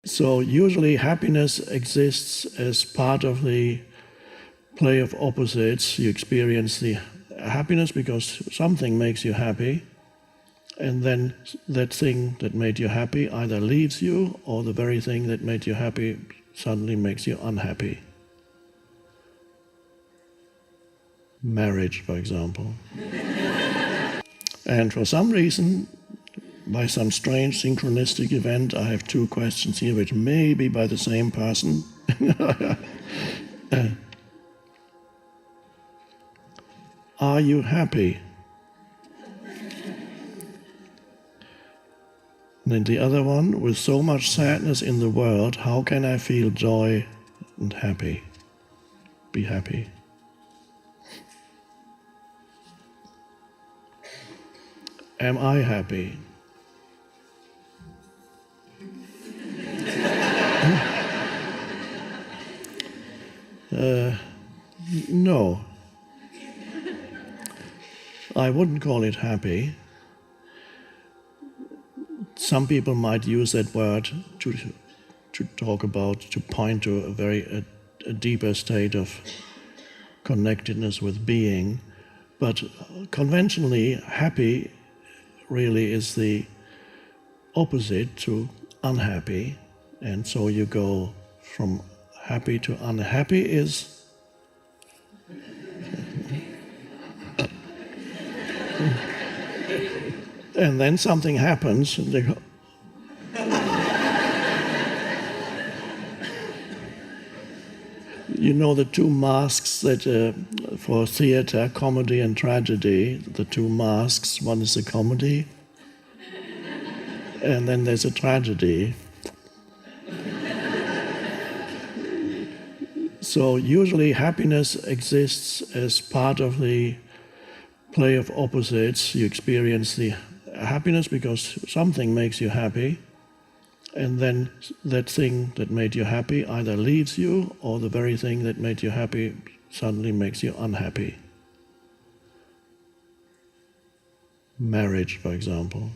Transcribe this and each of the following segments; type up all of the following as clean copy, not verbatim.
So usually happiness exists as part of the play of opposites. You experience the happiness because something makes you happy, and then that thing that made you happy either leaves you, or the very thing that made you happy suddenly makes you unhappy. Marriage, for example. And for some reason, by some strange synchronistic event, I have two questions here which may be by the same person. Are you happy? And then the other one, with so much sadness in the world, how can I feel joy and happy? Be happy. Am I happy? No. I wouldn't call it happy. Some people might use that word to talk about, to point to a deeper state of connectedness with being. But conventionally, happy really is the opposite to unhappy. And so you go from happy to unhappy is and then something happens and they go, you know, the two masks that for theater, comedy and tragedy, the two masks, one is a comedy and then there's a tragedy. So usually happiness exists as part of the play of opposites. You experience the happiness because something makes you happy, and then that thing that made you happy either leaves you, or the very thing that made you happy suddenly makes you unhappy. Marriage, for example.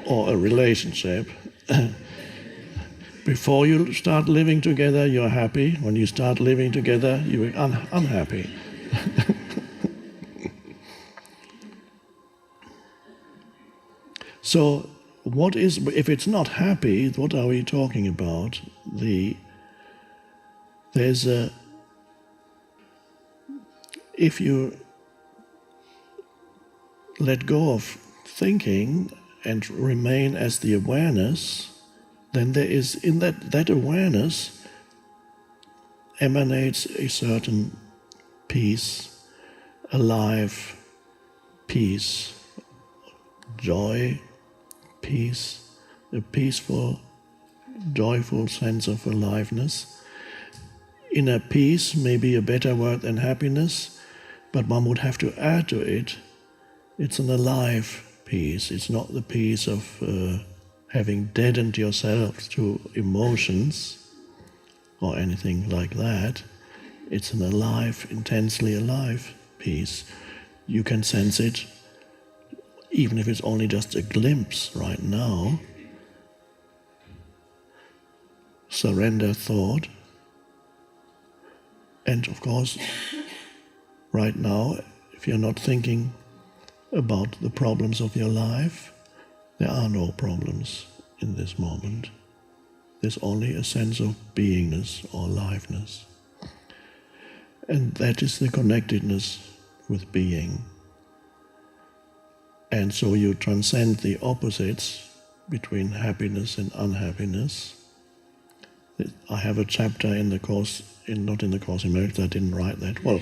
Or a relationship. Before you start living together, you're happy. When you start living together, you're unhappy. So, if it's not happy, what are we talking about? If you let go of thinking and remain as the awareness, then there is, in that awareness emanates a certain peace, alive peace, joy, peace, a peaceful, joyful sense of aliveness. Inner peace may be a better word than happiness, but one would have to add to it, it's an alive peace. It's not the peace of having deadened yourself to emotions or anything like that. It's an alive, intensely alive peace. You can sense it, even if it's only just a glimpse right now. Surrender thought. And of course, right now, if you're not thinking about the problems of your life, there are no problems in this moment. There's only a sense of beingness or aliveness. And that is the connectedness with being. And so you transcend the opposites between happiness and unhappiness. I have a chapter in the Course, not in the Course in Miracles, I didn't write that. Well,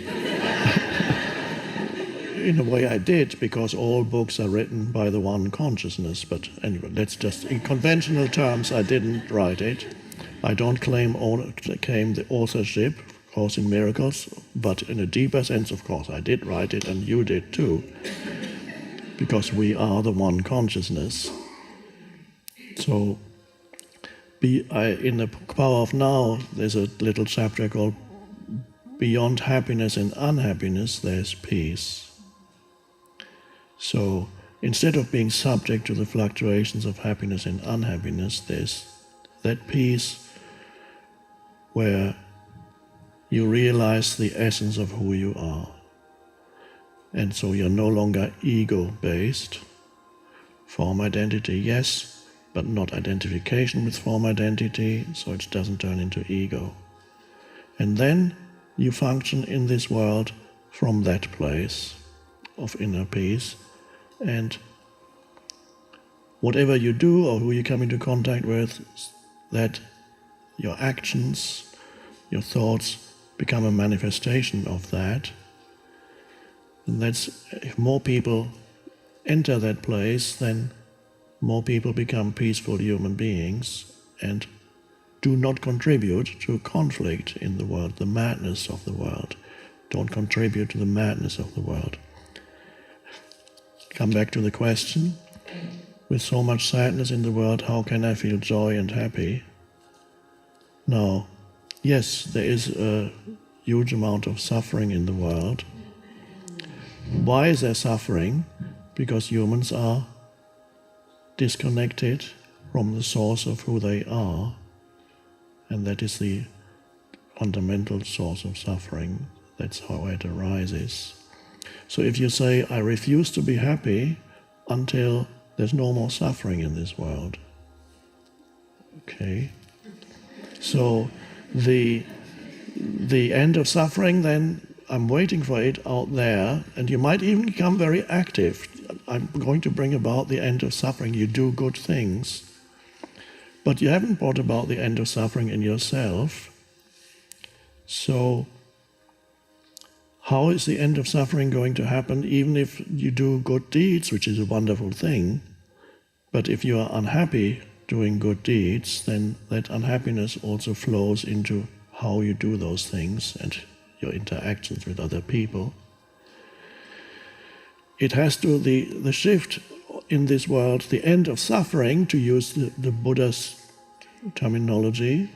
in a way I did, because all books are written by the one consciousness. But anyway, that's just, in conventional terms, I didn't write it. I don't claim the authorship, Course in Miracles, but in a deeper sense, of course, I did write it, and you did too, because we are the one consciousness. So, in the Power of Now, there's a little chapter called Beyond Happiness and Unhappiness, there's peace. So instead of being subject to the fluctuations of happiness and unhappiness, there's that peace where you realize the essence of who you are. And so you're no longer ego-based. Form identity, yes, but not identification with form identity, so it doesn't turn into ego. And then you function in this world from that place of inner peace, and whatever you do or who you come into contact with, that your actions, your thoughts become a manifestation of that. And that's, if more people enter that place, then more people become peaceful human beings and do not contribute to conflict in the world, the madness of the world. Don't contribute to the madness of the world. Come back to the question, with so much sadness in the world, how can I feel joy and happy? Now, yes, there is a huge amount of suffering in the world. Why is there suffering? Because humans are disconnected from the source of who they are, and that is the fundamental source of suffering. That's how it arises. So if you say, I refuse to be happy until there's no more suffering in this world. Okay. So the end of suffering, then I'm waiting for it out there, and you might even become very active. I'm going to bring about the end of suffering. You do good things, but you haven't brought about the end of suffering in yourself. So how is the end of suffering going to happen even if you do good deeds, which is a wonderful thing? But if you are unhappy doing good deeds, then that unhappiness also flows into how you do those things and your interactions with other people. It has to, the shift in this world, the end of suffering, to use the Buddha's terminology,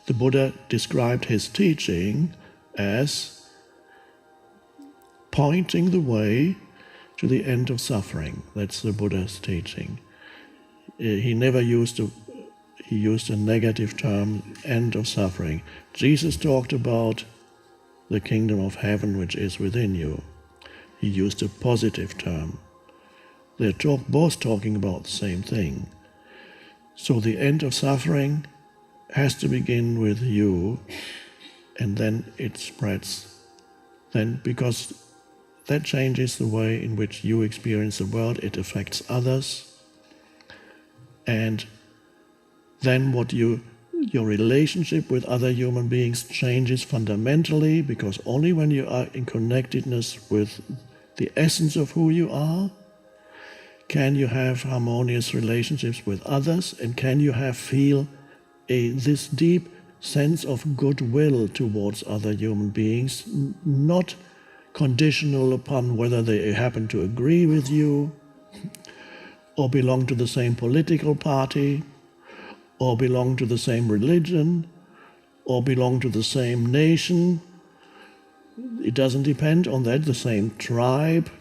the Buddha described his teaching as pointing the way to the end of suffering. That's the Buddha's teaching. He never used he used a negative term, end of suffering. Jesus talked about the kingdom of heaven which is within you. He used a positive term. They're both talking about the same thing. So the end of suffering has to begin with you, and then it spreads. Then, because that changes the way in which you experience the world, it affects others, and then your relationship with other human beings changes fundamentally, because only when you are in connectedness with the essence of who you are can you have harmonious relationships with others, and can you feel this deep sense of goodwill towards other human beings, not conditional upon whether they happen to agree with you, or belong to the same political party, or belong to the same religion, or belong to the same nation. It doesn't depend on that, the same tribe.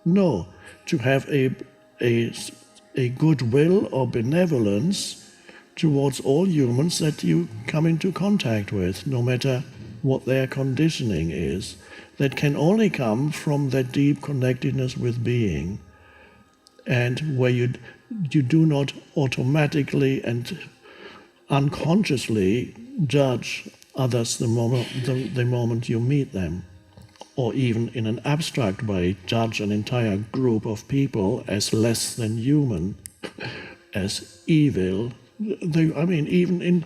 No, to have a goodwill or benevolence towards all humans that you come into contact with, no matter what their conditioning is. That can only come from that deep connectedness with being, and where you do not automatically and unconsciously judge others the moment you meet them, or even in an abstract way judge an entire group of people as less than human, as evil. Even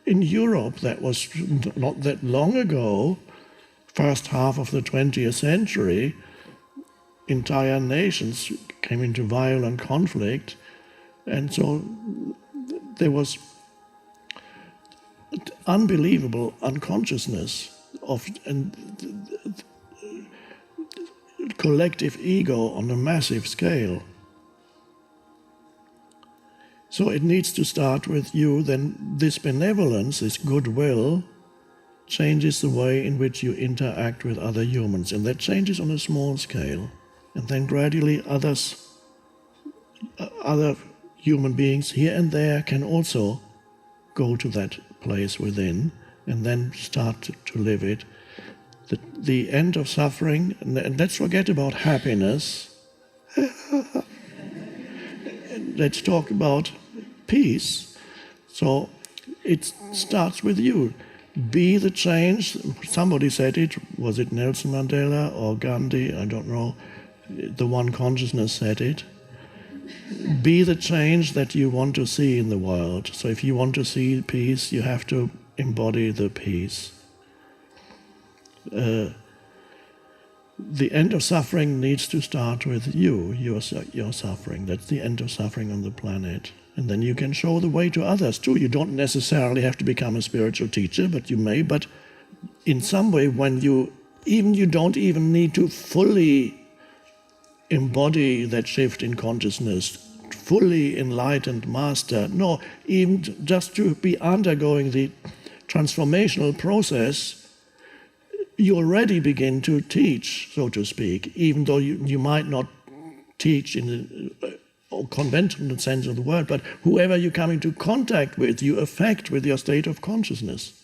in Europe, that was not that long ago, first half of the 20th century, entire nations came into violent conflict, and so there was unbelievable unconsciousness of collective ego on a massive scale. So it needs to start with you. Then this benevolence, this goodwill, changes the way in which you interact with other humans, and that changes on a small scale. And then gradually others other human beings here and there can also go to that place within and then start to live it. The end of suffering, and let's forget about happiness. Let's talk about peace. So it starts with you. Be the change. Somebody said it. Was it Nelson Mandela or Gandhi? I don't know. The One Consciousness said it. Be the change that you want to see in the world. So if you want to see peace, you have to embody the peace. The end of suffering needs to start with you, your suffering. That's the end of suffering on the planet. And then you can show the way to others too. You don't necessarily have to become a spiritual teacher, but you may. But in some way, when you don't even need to fully embody that shift in consciousness, fully enlightened master. No, even just to be undergoing the transformational process, you already begin to teach, so to speak, even though you might not teach in the conventional sense of the word, but whoever you come into contact with, you affect with your state of consciousness.